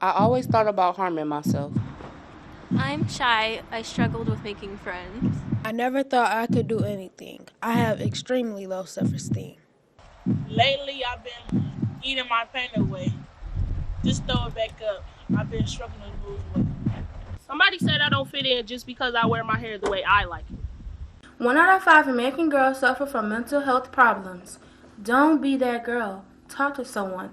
I always thought about harming myself. I'm shy. I struggled with making friends. I never thought I could do anything. I have extremely low self esteem. Lately, I've been eating my pain away. Just throw it back up. I've been struggling to lose weight. Somebody said I don't fit in just because I wear my hair the way I like it. 1 out of 5 American girls suffer from mental health problems. Don't be that girl. Talk to someone.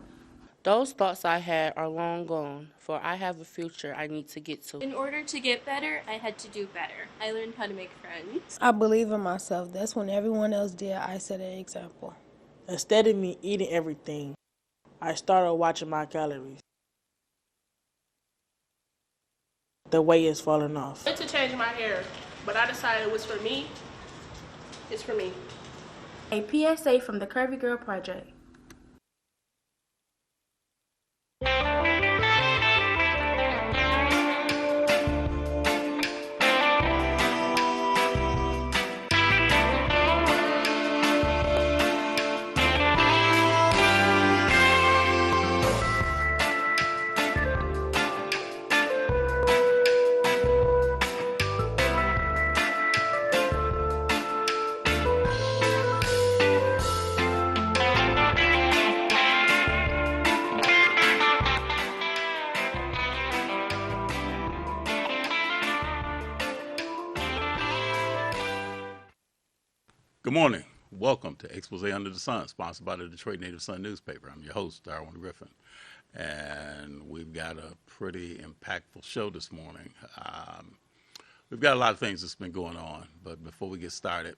Those thoughts I had are long gone, for I have a future I need to get to. In order to get better, I had to do better. I learned how to make friends. I believe in myself. That's when everyone else did, I set an example. Instead of me eating everything, I started watching my calories. The weight is falling off. I wanted to change my hair, but I decided it was for me. It's for me. A PSA from the Curvy Girl Project. Good morning. Welcome to Expose Under the Sun, sponsored by the Detroit Native Sun newspaper. I'm your host, Darwin Griffin, and we've got a pretty impactful show this morning. We've got a lot of things that's been going on, but before we get started,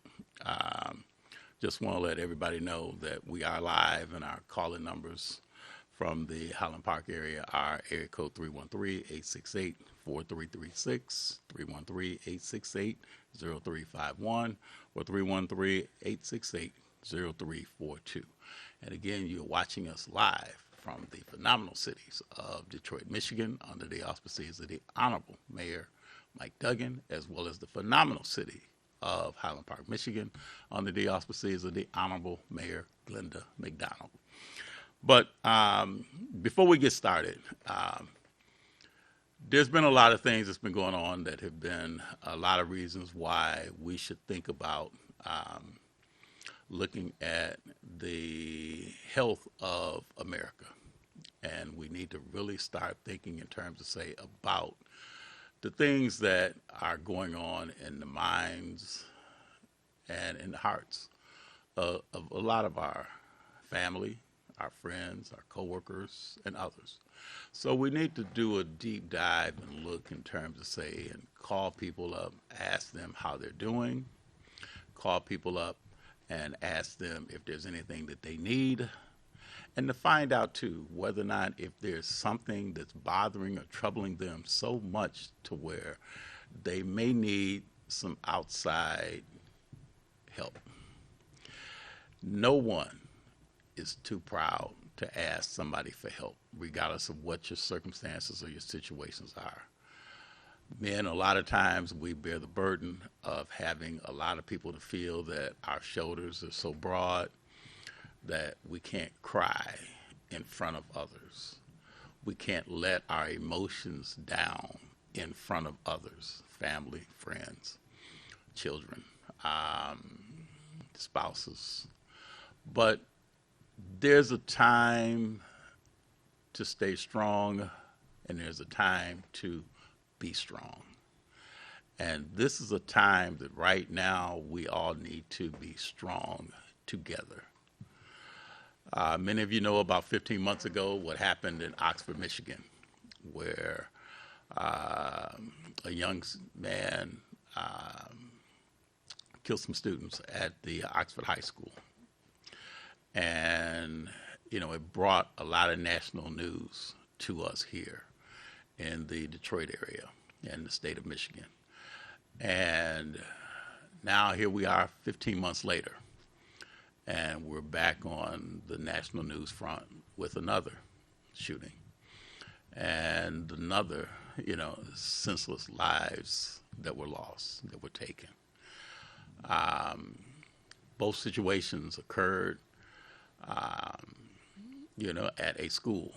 just want to let everybody know that we are live, and our calling numbers from the Highland Park area are area code 313-868-4336, 313-868-0351, or 313-868-0342. And again, you're watching us live from the phenomenal cities of Detroit, Michigan, under the auspices of the Honorable Mayor Mike Duggan, as well as the phenomenal city of Highland Park, Michigan, under the auspices of the Honorable Mayor Glenda McDonald. But before we get started, there's been a lot of things that's been going on that have been a lot of reasons why we should think about looking at the health of America. And we need to really start thinking in terms of, say, about the things that are going on in the minds and in the hearts of a lot of our family, our friends, our coworkers, and others. So we need to do a deep dive and look in terms of, say, and call people up, ask them how they're doing, call people up and ask them if there's anything that they need, and to find out, too, whether or not if there's something that's bothering or troubling them so much to where they may need some outside help. No one is too proud to ask somebody for help, regardless of what your circumstances or your situations are. Men, a lot of times, we bear the burden of having a lot of people to feel that our shoulders are so broad that we can't cry in front of others. We can't let our emotions down in front of others, family, friends, children, spouses. But there's a time to stay strong, and there's a time to be strong. And this is a time that right now we all need to be strong together. Many of you know about 15 months ago what happened in Oxford, Michigan, where a young man killed some students at the Oxford High School. And, you know, it brought a lot of national news to us here in the Detroit area and the state of Michigan. And now here we are 15 months later, and we're back on the national news front with another shooting and another, you know, senseless lives that were lost, that were taken. Both situations occurred, you know, at a school.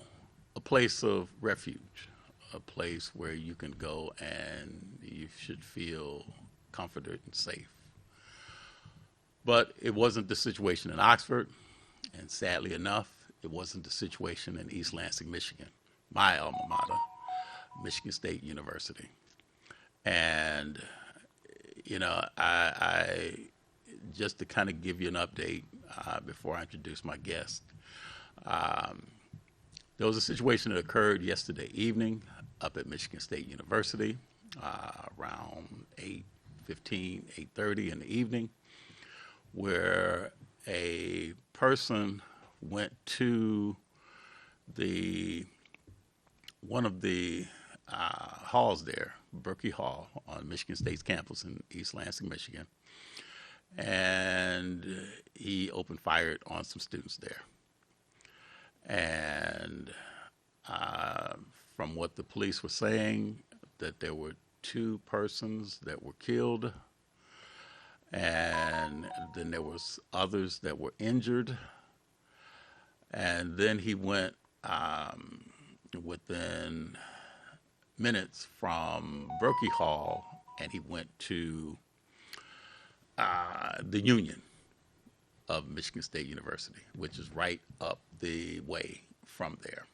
a place of refuge, a place where you can go and you should feel comforted and safe. But it wasn't the situation in Oxford, and sadly enough, it wasn't the situation in East Lansing, Michigan, my alma mater, Michigan State University. And, you know, I just to kind of give you an update before I introduce my guest, there was a situation that occurred yesterday evening up at Michigan State University around 8:15, 8:30 in the evening, where a person went to one of the halls there, Berkey Hall, on Michigan State's campus in East Lansing, Michigan, and he opened fire on some students there. And from what the police were saying, that there were 2 persons that were killed, and then there was others that were injured. And then he went within minutes from Berkey Hall, and he went to the Union of Michigan State University, which is right up the way from there.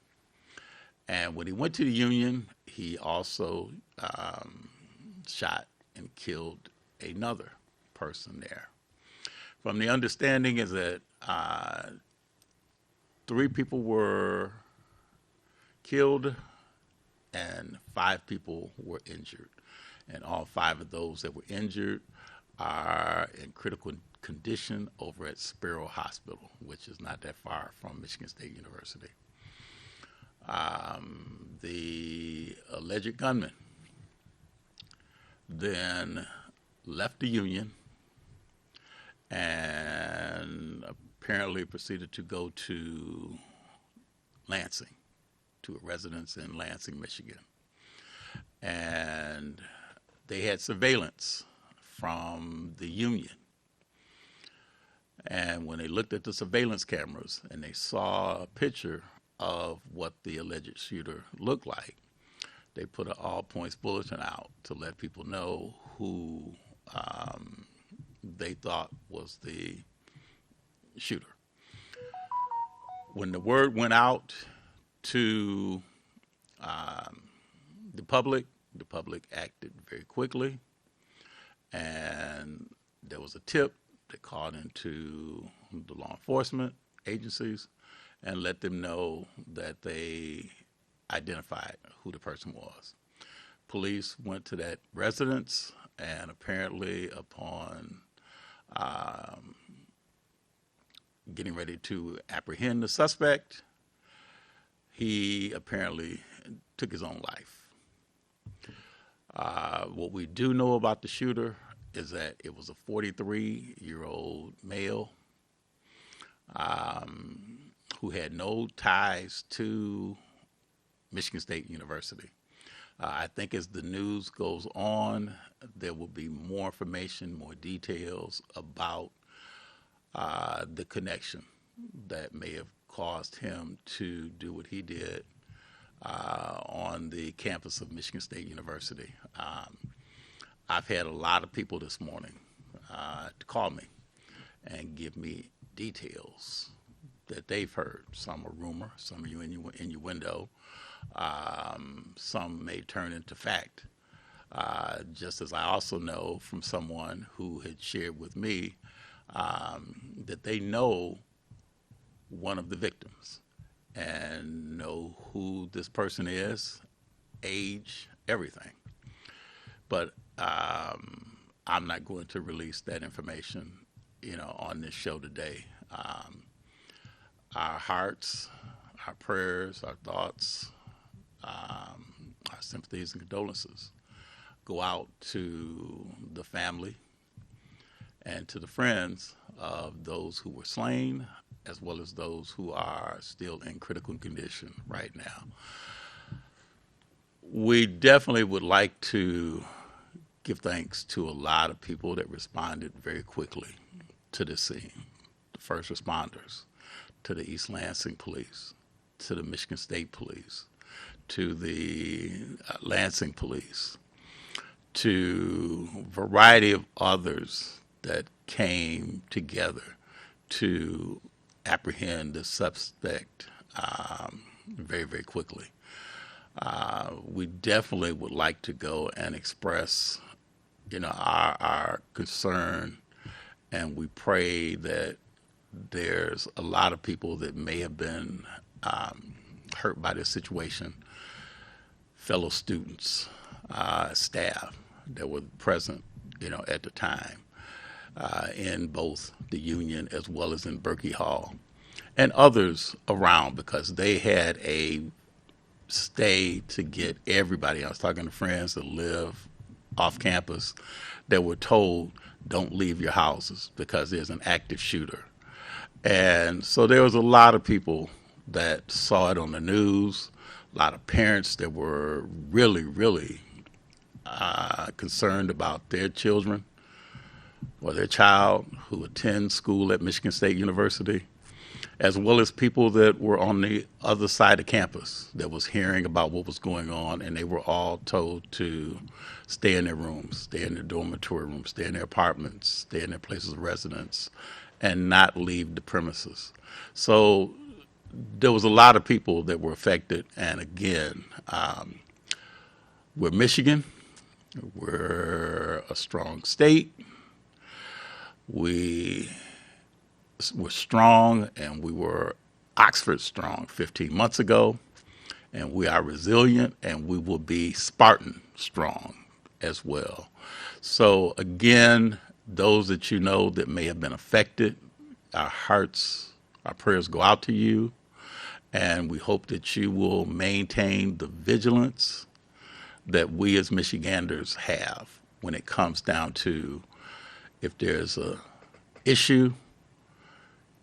And when he went to the Union, he also shot and killed another person there. From the understanding is that 3 people were killed and 5 people were injured. And all 5 of those that were injured are in critical condition over at Sparrow Hospital, which is not that far from Michigan State University. The alleged gunman then left the Union and apparently proceeded to go to Lansing, to a residence in Lansing, Michigan. And they had surveillance from the Union. And when they looked at the surveillance cameras and they saw a picture of what the alleged shooter looked like, they put an all-points bulletin out to let people know who they thought was the shooter. When the word went out to the public acted very quickly, and there was a tip that called into the law enforcement agencies and let them know that they identified who the person was. Police went to that residence, and apparently upon getting ready to apprehend the suspect, he apparently took his own life. What we do know about the shooter is that it was a 43-year-old male who had no ties to Michigan State University. I think as the news goes on, there will be more information, more details about the connection that may have caused him to do what he did on the campus of Michigan State University. I've had a lot of people this morning to call me and give me details that they've heard. Some are rumor, some are innuendo, some may turn into fact. Just as I also know from someone who had shared with me that they know one of the victims and know who this person is, age, everything. But I'm not going to release that information, on this show today. Our hearts, our prayers, our thoughts, our sympathies and condolences go out to the family and to the friends of those who were slain, as well as those who are still in critical condition right now. We definitely would like to give thanks to a lot of people that responded very quickly to this scene. The first responders, to the East Lansing Police, to the Michigan State Police, to the Lansing Police, to a variety of others that came together to apprehend the suspect very, very quickly. We definitely would like to go and express, our concern, and we pray that there's a lot of people that may have been hurt by this situation, fellow students, staff that were present, at the time, in both the Union as well as in Berkey Hall, and others around, because they had a stay to get everybody. I was talking to friends that live off campus that were told, don't leave your houses because there's an active shooter. And so there was a lot of people that saw it on the news, a lot of parents that were really, really concerned about their children or their child who attends school at Michigan State University, as well as people that were on the other side of campus that was hearing about what was going on, and they were all told to stay in their rooms, stay in their dormitory rooms, stay in their apartments, stay in their places of residence, and not leave the premises. So there was a lot of people that were affected, and again, we're Michigan, we're a strong state, we were strong, and we were Oxford strong 15 months ago, and we are resilient, and we will be Spartan strong as well. So again, those that that may have been affected, our hearts, our prayers go out to you, and we hope that you will maintain the vigilance that we as Michiganders have when it comes down to if there's a issue,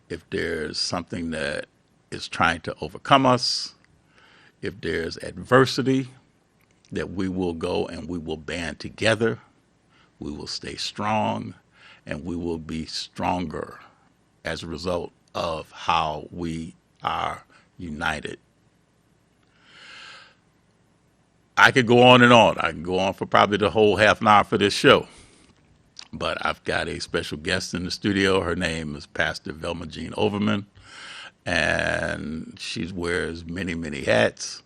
if there's something that is trying to overcome us, if there's adversity, that we will go and we will band together, we will stay strong, and we will be stronger as a result of how we are united. I could go on and on. I can go on for probably the whole half an hour for this show. But I've got a special guest in the studio. Her name is Pastor Velma Jean Overman, and she wears many, many hats.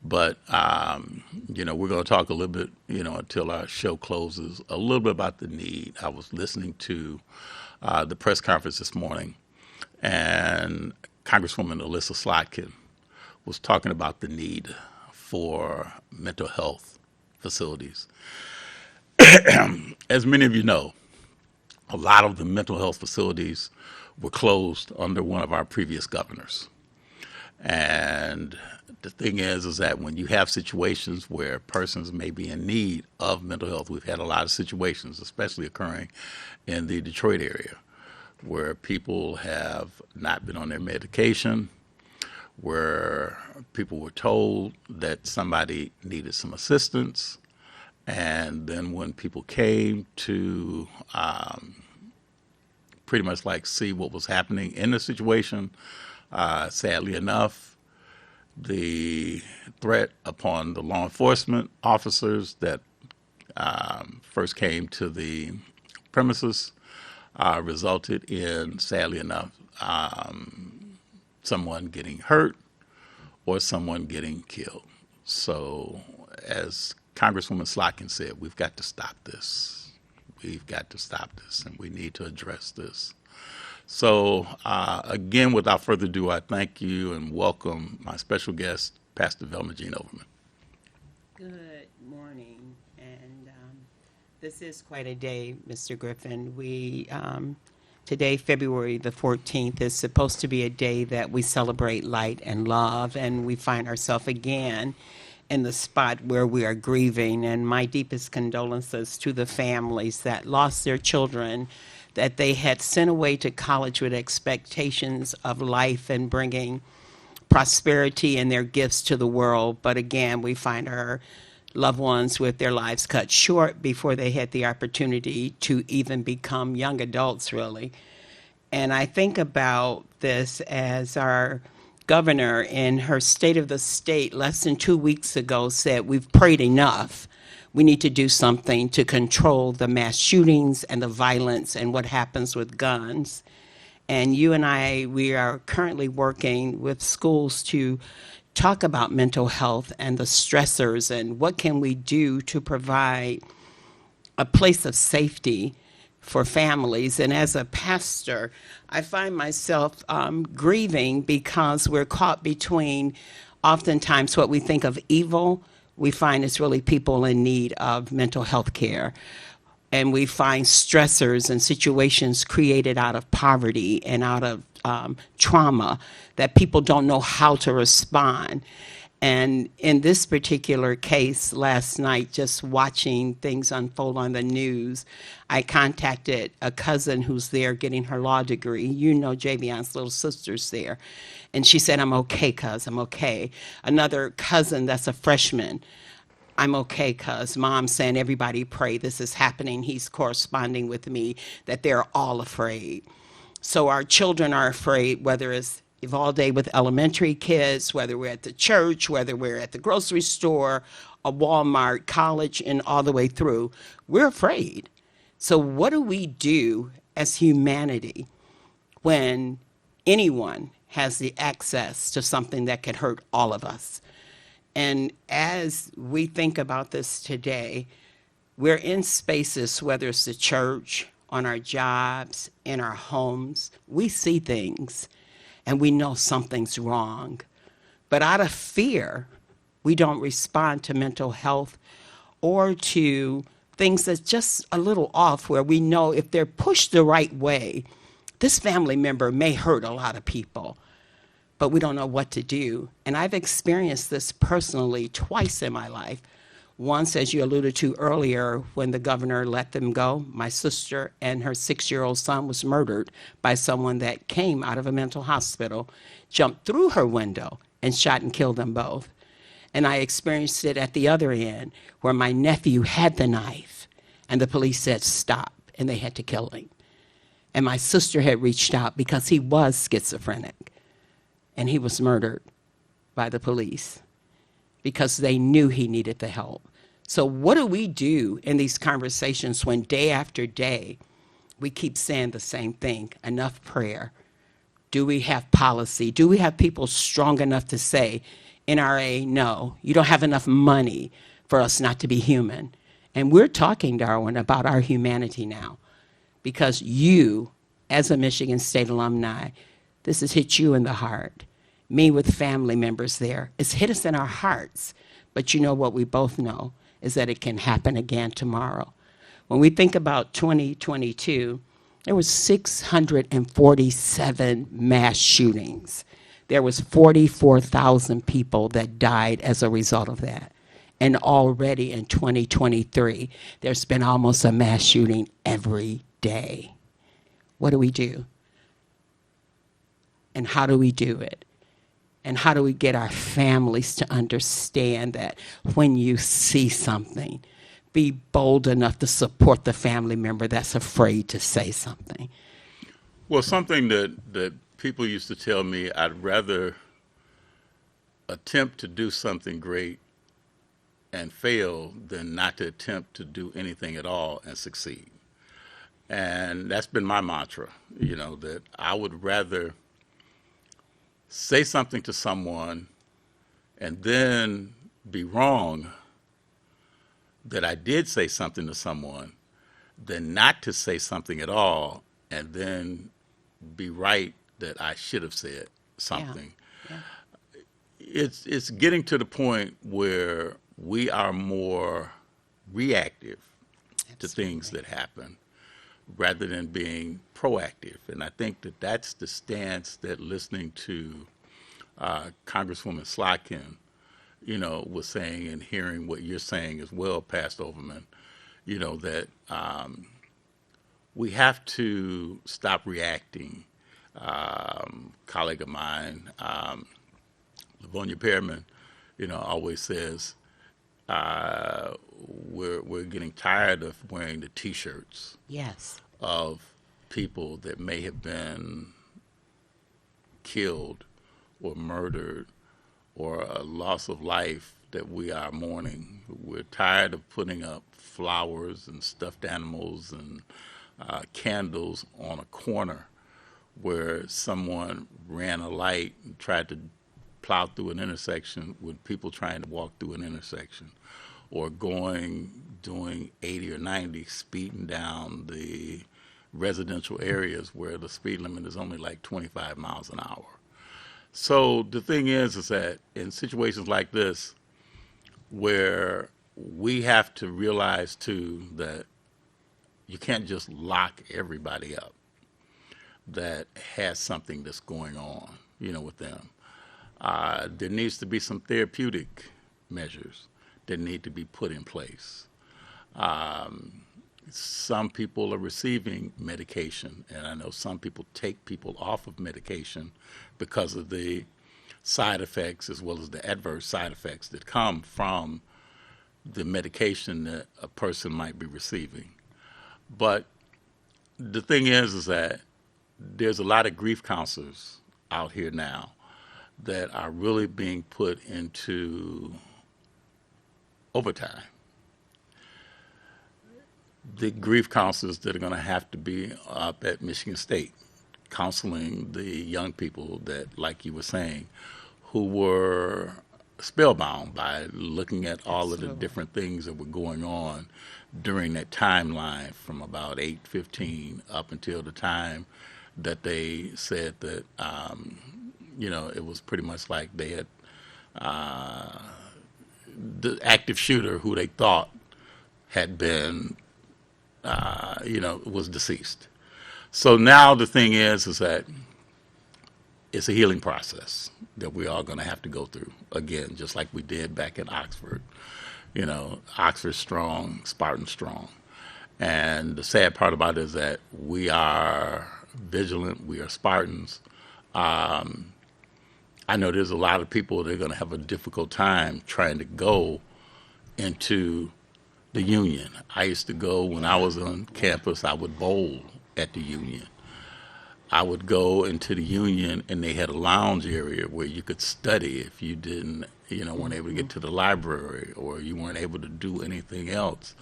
But, we're going to talk a little bit, until our show closes, a little bit about the need. I was listening to the press conference this morning, and Congresswoman Elissa Slotkin was talking about the need for mental health facilities. As many of you know, a lot of the mental health facilities were closed under one of our previous governors. And the thing is that when you have situations where persons may be in need of mental health, we've had a lot of situations, especially occurring in the Detroit area, where people have not been on their medication, where people were told that somebody needed some assistance, and then when people came to pretty much see what was happening in the situation, sadly enough, the threat upon the law enforcement officers that first came to the premises resulted in, sadly enough, someone getting hurt or someone getting killed. So as Congresswoman Slotkin said, we've got to stop this. We've got to stop this, and we need to address this. So again, without further ado, I thank you and welcome my special guest, Pastor Velma Jean Overman. Good morning, and this is quite a day, Mr. Griffin. Today, February the 14th, is supposed to be a day that we celebrate light and love, and we find ourselves again in the spot where we are grieving. And my deepest condolences to the families that lost their children that they had sent away to college with expectations of life and bringing prosperity and their gifts to the world. But again, we find our loved ones with their lives cut short before they had the opportunity to even become young adults, really. And I think about this as our governor in her State of the State less than 2 weeks ago said, we've prayed enough. We need to do something to control the mass shootings and the violence and what happens with guns. And you and I, we are currently working with schools to talk about mental health and the stressors and what can we do to provide a place of safety for families. And as a pastor, I find myself grieving because we're caught between oftentimes what we think of evil, we find it's really people in need of mental health care. And we find stressors and situations created out of poverty and out of trauma that people don't know how to respond. And in this particular case, last night, just watching things unfold on the news, I contacted a cousin who's there getting her law degree. You know Javion's little sister's there. And she said, I'm okay, cuz, I'm okay. Another cousin that's a freshman, I'm okay, cuz. Mom's saying, everybody pray, this is happening. He's corresponding with me that they're all afraid. So our children are afraid, whether it's Uvalde with elementary kids, whether we're at the church, whether we're at the grocery store, a Walmart, college, and all the way through. We're afraid. So what do we do as humanity when anyone has the access to something that could hurt all of us? And as we think about this today, we're in spaces, whether it's the church, on our jobs, in our homes, we see things and we know something's wrong. But out of fear, we don't respond to mental health or to things that's just a little off, where we know if they're pushed the right way, this family member may hurt a lot of people, but we don't know what to do. And I've experienced this personally twice in my life. Once, as you alluded to earlier, when the governor let them go, my sister and her 6-year-old son was murdered by someone that came out of a mental hospital, jumped through her window, and shot and killed them both. And I experienced it at the other end, where my nephew had the knife, and the police said stop, and they had to kill him. And my sister had reached out because he was schizophrenic, and he was murdered by the police because they knew he needed the help. So what do we do in these conversations when day after day we keep saying the same thing? Enough prayer. Do we have policy? Do we have people strong enough to say, NRA, no, you don't have enough money for us not to be human? And we're talking, Darwin, about our humanity now, because you, as a Michigan State alumni, this has hit you in the heart. Me with family members there. It's hit us in our hearts. But you know what we both know is that it can happen again tomorrow. When we think about 2022, there was 647 mass shootings. There was 44,000 people that died as a result of that. And already in 2023, there's been almost a mass shooting every day. What do we do? And how do we do it? And how do we get our families to understand that when you see something, be bold enough to support the family member that's afraid to say something? Well, something that people used to tell me, I'd rather attempt to do something great and fail than not to attempt to do anything at all and succeed. And that's been my mantra, you know, that I would rather say something to someone and then be wrong that I did say something to someone than not to say something at all and then be right that I should have said something. Yeah. It's getting to the point where we are more reactive to things that happen rather than being proactive. And I think that that's the stance that listening to Congresswoman Slotkin, you know, was saying, and hearing what you're saying as well, Pastor Overman, you know, that we have to stop reacting. Colleague of mine, Livonia Pearman, you know, always says, we're getting tired of wearing the T-shirts Yes. of people that may have been killed or murdered or a loss of life that we are mourning. We're tired of putting up flowers and stuffed animals and candles on a corner where someone ran a light and tried to plow through an intersection with people trying to walk through an intersection, or doing 80 or 90, speeding down the residential areas where the speed limit is only like 25 miles an hour. So the thing is that in situations like this, where we have to realize too that you can't just lock everybody up that has something that's going on, with them. There needs to be some therapeutic measures that need to be put in place. Some people are receiving medication, and I know some people take people off of medication because of the side effects as well as the adverse side effects that come from the medication that a person might be receiving. But the thing is that there's a lot of grief counselors out here now that are really being put into overtime. The grief counselors that are going to have to be up at Michigan State counseling the young people that, like you were saying, who were spellbound by looking at all of the different things that were going on during that timeline from about 8:15 up until the time that they said that, it was pretty much like they had the active shooter who they thought had been, was deceased. So now the thing is that it's a healing process that we are going to have to go through again, just like we did back in Oxford. Oxford strong, Spartan strong. And the sad part about it is that we are vigilant, we are Spartans. I know there's a lot of people that are going to have a difficult time trying to go into the Union. I used to go when I was on campus, I would bowl at the Union. I would go into the Union and they had a lounge area where you could study if you didn't, weren't able to get to the library or you weren't able to do anything else,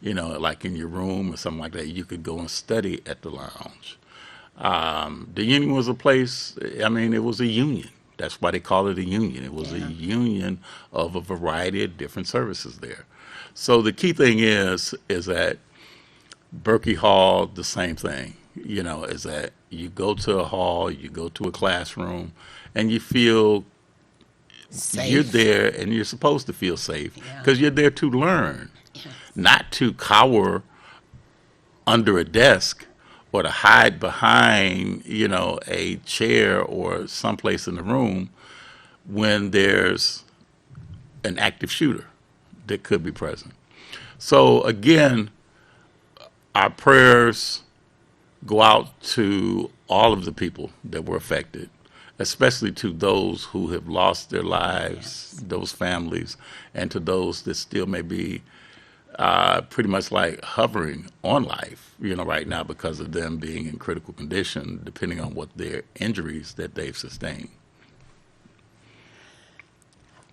like in your room or something like that. You could go and study at the lounge. The Union was a place, it was a union. That's why they call it a union. It was a union of a variety of different services there. So the key thing is that Berkey Hall, the same thing, is that you go to a hall, you go to a classroom, and you feel safe. You're there and you're supposed to feel safe because you're there to learn, not to cower under a desk or to hide behind, a chair or someplace in the room when there's an active shooter that could be present. So again, our prayers go out to all of the people that were affected, especially to those who have lost their lives, those families, and to those that still may be pretty much like hovering on life, right now because of them being in critical condition, depending on what their injuries that they've sustained.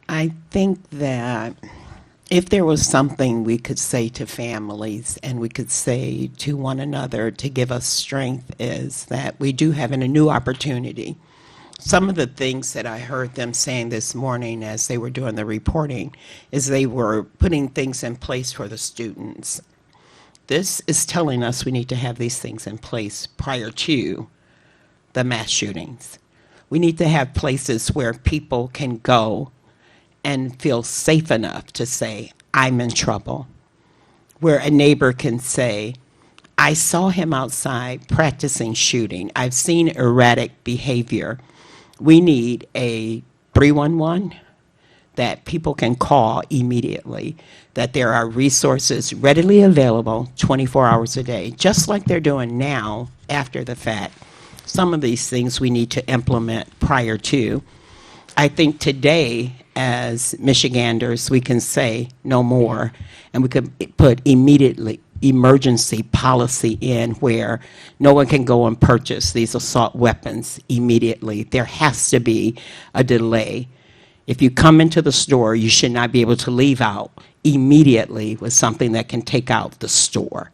I think that if there was something we could say to families and we could say to one another to give us strength is that we do have a new opportunity. Some of the things that I heard them saying this morning as they were doing the reporting is they were putting things in place for the students. This is telling us we need to have these things in place prior to the mass shootings. We need to have places where people can go and feel safe enough to say, I'm in trouble. Where a neighbor can say, I saw him outside practicing shooting. I've seen erratic behavior. We need a 311 that people can call immediately, that there are resources readily available 24 hours a day, just like they're doing now after the fact. Some of these things we need to implement prior to. I think today, as Michiganders, we can say no more, and we could put immediately emergency policy in where no one can go and purchase these assault weapons immediately. There has to be a delay. If you come into the store, you should not be able to leave out immediately with something that can take out the store.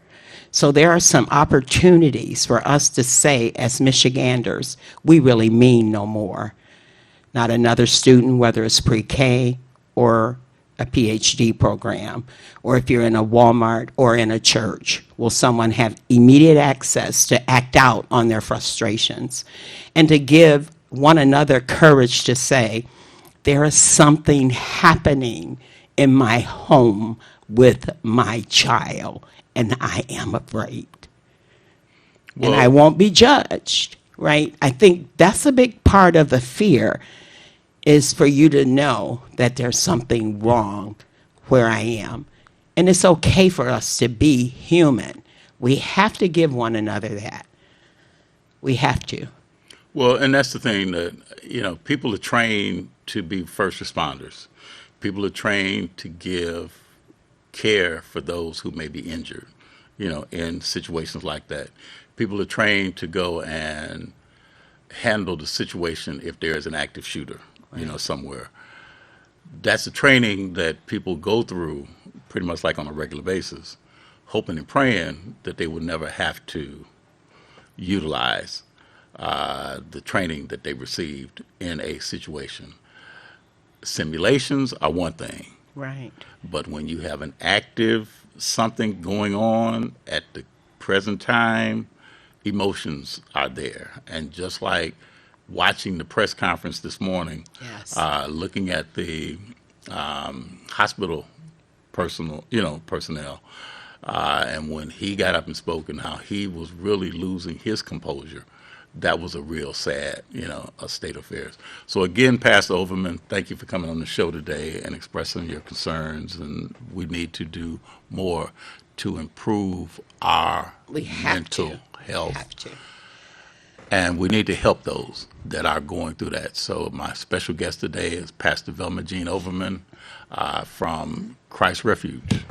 So there are some opportunities for us to say, as Michiganders, we really mean no more. Not another student, whether it's pre-K or a PhD program, or if you're in a Walmart or in a church, will someone have immediate access to act out on their frustrations and to give one another courage to say, there is something happening in my home with my child, and I am afraid. Well, And I won't be judged, right? I think that's a big part of the fear, is for you to know that there's something wrong where I am. And it's okay for us to be human. We have to give one another that. We have to. Well, and that's the thing that, people are trained to be first responders. People are trained to give care for those who may be injured, in situations like that. People are trained to go and handle the situation if there is an active shooter, somewhere. That's a training that people go through pretty much like on a regular basis, hoping and praying that they would never have to utilize the training that they received in a situation. Simulations are one thing, Right. but when you have an active something going on at the present time, emotions are there. And just like watching the press conference this morning, Yes. looking at the hospital personnel, and when he got up and spoke and how he was really losing his composure, that was a real sad, a state of affairs. So again, Pastor Overman, thank you for coming on the show today and expressing your concerns. And we need to do more to improve our We have mental to. health. Have to. And we need to help those that are going through that. So my special guest today is Pastor Velma Jean Overman from Christ Refuge.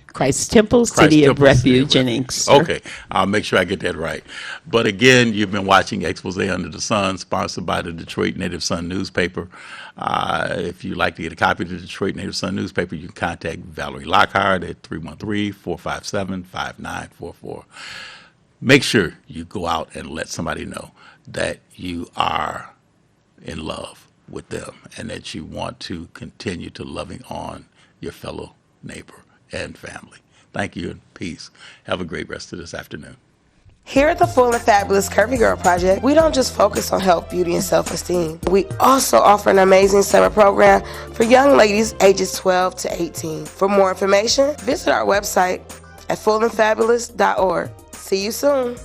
Christ Temple, Christ City of Temple, City of Refuge in Inkster. Okay, I'll make sure I get that right. But again, you've been watching Expose Under the Sun, sponsored by the Detroit Native Sun newspaper. If you'd like to get a copy of the Detroit Native Sun newspaper, you can contact Valerie Lockhart at 313-457-5944. Make sure you go out and let somebody know that you are in love with them and that you want to continue to loving on your fellow neighbor and family. Thank you and peace. Have a great rest of this afternoon. Here at the Full and Fabulous Curvy Girl Project, we don't just focus on health, beauty, and self-esteem. We also offer an amazing summer program for young ladies ages 12 to 18. For more information, visit our website at fullandfabulous.org. See you soon.